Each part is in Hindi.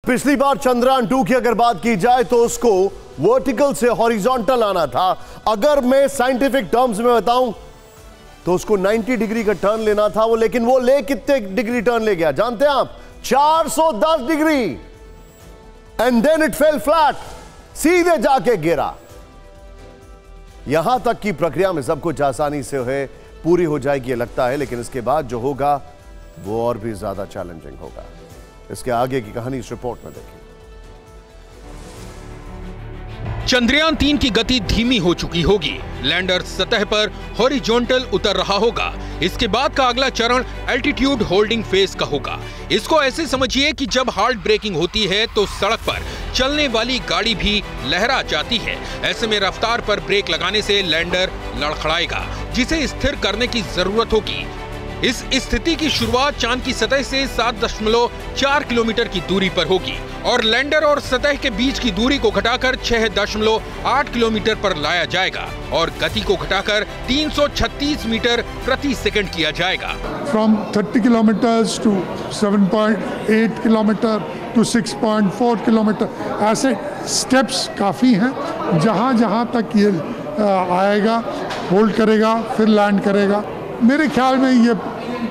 पिछली बार चंद्रयान 2 की अगर बात की जाए तो उसको वर्टिकल से हॉरिजॉन्टल आना था। अगर मैं साइंटिफिक टर्म्स में बताऊं तो उसको 90 डिग्री का टर्न लेना था वो, लेकिन वो ले कितने डिग्री टर्न ले गया जानते हैं आप? 410 degree. And then it fell flat, सीधे जाके गिरा। यहां तक की प्रक्रिया में सब कुछ आसानी से है पूरी हो जाएगी लगता है, लेकिन इसके बाद जो होगा वो और भी ज्यादा चैलेंजिंग होगा। इसके आगे की कहानी इस रिपोर्ट में देखिए। चंद्रयान 3 की गति धीमी हो चुकी होगी, लैंडर सतह पर हॉरिजॉन्टल उतर रहा होगा। इसके बाद का अगला चरण एल्टीट्यूड होल्डिंग फेज का होगा। इसको ऐसे समझिए कि जब हार्ड ब्रेकिंग होती है तो सड़क पर चलने वाली गाड़ी भी लहरा जाती है। ऐसे में रफ्तार पर ब्रेक लगाने से लैंडर लड़खड़ाएगा, जिसे स्थिर करने की जरूरत होगी। इस स्थिति की शुरुआत चांद की सतह से 7.4 किलोमीटर की दूरी पर होगी और लैंडर और सतह के बीच की दूरी को घटाकर 6.8 किलोमीटर पर लाया जाएगा और गति को घटाकर 336 मीटर प्रति सेकंड किया जाएगा। From 30 kilometers to 7.8 kilometre to 6.4 kilometre, ऐसे स्टेप्स काफी हैं। जहां जहां तक ये आएगा, होल्ड करेगा, फिर लैंड करेगा। मेरे ख्याल में ये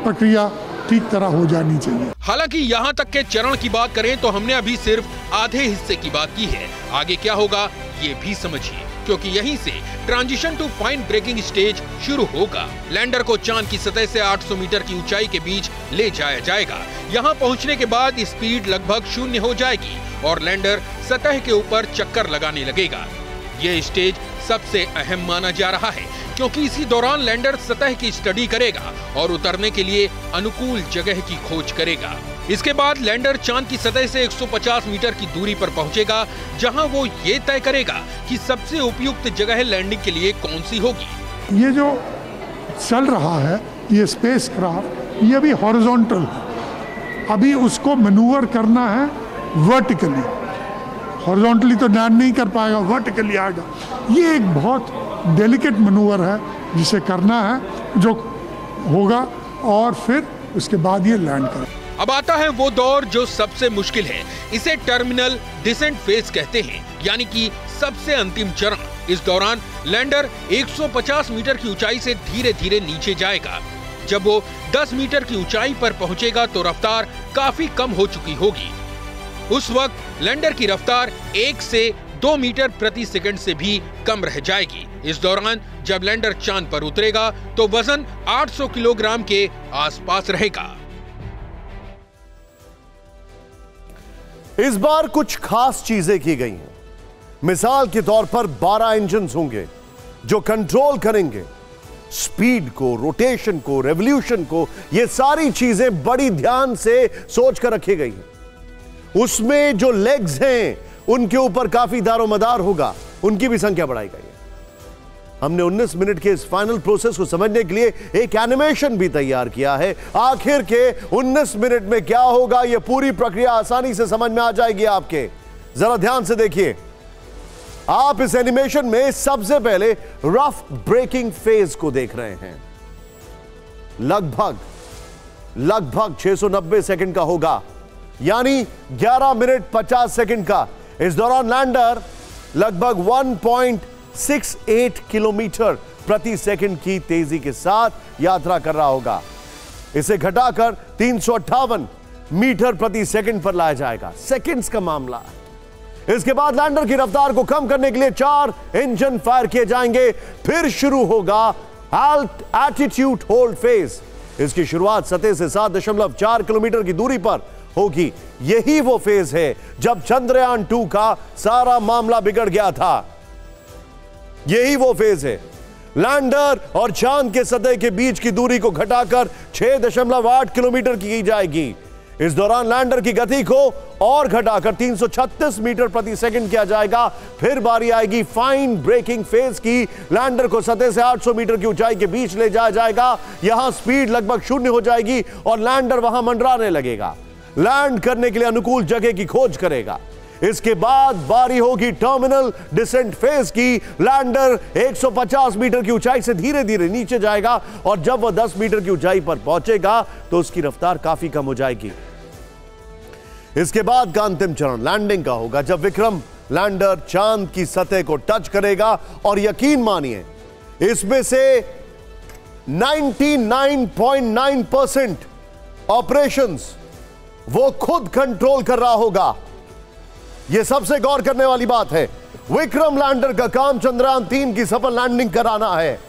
प्रक्रिया ठीक तरह हो जानी चाहिए। हालांकि यहाँ तक के चरण की बात करें तो हमने अभी सिर्फ आधे हिस्से की बात की है। आगे क्या होगा ये भी समझिए, क्योंकि यहीं से transition to fine braking stage शुरू होगा। लैंडर को चांद की सतह से 800 मीटर की ऊंचाई के बीच ले जाया जाएगा। यहाँ पहुँचने के बाद स्पीड लगभग 0 हो जाएगी और लैंडर सतह के ऊपर चक्कर लगाने लगेगा। ये स्टेज सबसे अहम माना जा रहा है, क्योंकि इसी दौरान लैंडर सतह की स्टडी करेगा और उतरने के लिए अनुकूल जगह की खोज करेगा। इसके बाद लैंडर चांद की सतह से 150 मीटर की दूरी पर पहुंचेगा, जहां वो ये तय करेगा कि सबसे उपयुक्त जगह लैंडिंग के लिए कौन सी होगी। ये जो चल रहा है ये स्पेसक्राफ्ट, ये भी हॉरिजॉन्टल है। अभी उसको मैनूवर करना है वर्टिकली। हॉरिजॉन्टली तो लैंड नहीं कर पाएगा, वर्टिकली आएगा। ये एक बहुत डेलिकेट मैनूवर है जिसे करना है, जो होगा और फिर उसके बाद ये लैंड करेगा। अब आता है वो दौर जो सबसे मुश्किल है। इसे टर्मिनल डिसेंट फेज कहते हैं, यानी कि सबसे अंतिम चरण। इस दौरान लैंडर 150 मीटर की ऊंचाई से धीरे धीरे नीचे जाएगा। जब वो 10 मीटर की ऊंचाई पर पहुंचेगा तो रफ्तार काफी कम हो चुकी होगी। उस वक्त लैंडर की रफ्तार 1 से 2 मीटर प्रति सेकंड से भी कम रह जाएगी। इस दौरान जब लैंडर चांद पर उतरेगा तो वजन 800 किलोग्राम के आसपास रहेगा। इस बार कुछ खास चीजें की गई हैं। मिसाल के तौर पर 12 इंजन होंगे जो कंट्रोल करेंगे स्पीड को, रोटेशन को, रेवोल्यूशन को। ये सारी चीजें बड़ी ध्यान से सोच कर रखी गई हैं। उसमें जो लेग्स हैं उनके ऊपर काफी दारोमदार होगा, उनकी भी संख्या बढ़ाई गई है। हमने 19 मिनट के इस फाइनल प्रोसेस को समझने के लिए एक एनिमेशन भी तैयार किया है। आखिर के 19 मिनट में क्या होगा, यह पूरी प्रक्रिया आसानी से समझ में आ जाएगी आपके। जरा ध्यान से देखिए। आप इस एनिमेशन में सबसे पहले रफ ब्रेकिंग फेज को देख रहे हैं। लगभग 690 सेकंड का होगा, यानी 11 मिनट 50 सेकंड का। इस दौरान लैंडर लगभग 1.68 किलोमीटर प्रति सेकंड की तेजी के साथ यात्रा कर रहा होगा। इसे घटाकर 358 मीटर प्रति सेकंड पर लाया जाएगा। सेकंड्स का मामला। इसके बाद लैंडर की रफ्तार को कम करने के लिए 4 इंजन फायर किए जाएंगे। फिर शुरू होगा एल्टीट्यूड होल्ड फेज। इसकी शुरुआत सतह से 7.4 किलोमीटर की दूरी पर होगी। यही वो फेज है जब चंद्रयान 2 का सारा मामला बिगड़ गया था। यही वो फेज है। लैंडर और चांद के सतह के बीच की दूरी को घटाकर 6.8 किलोमीटर की जाएगी। इस दौरान लैंडर की गति को और घटाकर 336 मीटर प्रति सेकंड किया जाएगा। फिर बारी आएगी फाइन ब्रेकिंग फेज की। लैंडर को सतह से 800 मीटर की ऊंचाई के बीच ले जाया जाएगा। यहां स्पीड लगभग 0 हो जाएगी और लैंडर वहां मंडराने लगेगा। लैंड करने के लिए अनुकूल जगह की खोज करेगा। इसके बाद बारी होगी टर्मिनल डिसेंट फेज की। लैंडर 150 मीटर की ऊंचाई से धीरे धीरे नीचे जाएगा और जब वह 10 मीटर की ऊंचाई पर पहुंचेगा तो उसकी रफ्तार काफी कम हो जाएगी। इसके बाद का अंतिम चरण लैंडिंग का होगा, जब विक्रम लैंडर चांद की सतह को टच करेगा। और यकीन मानिए, इसमें से 99.9% ऑपरेशंस वो खुद कंट्रोल कर रहा होगा। यह सबसे गौर करने वाली बात है। विक्रम लैंडर का काम चंद्रयान 3 की सफल लैंडिंग कराना है।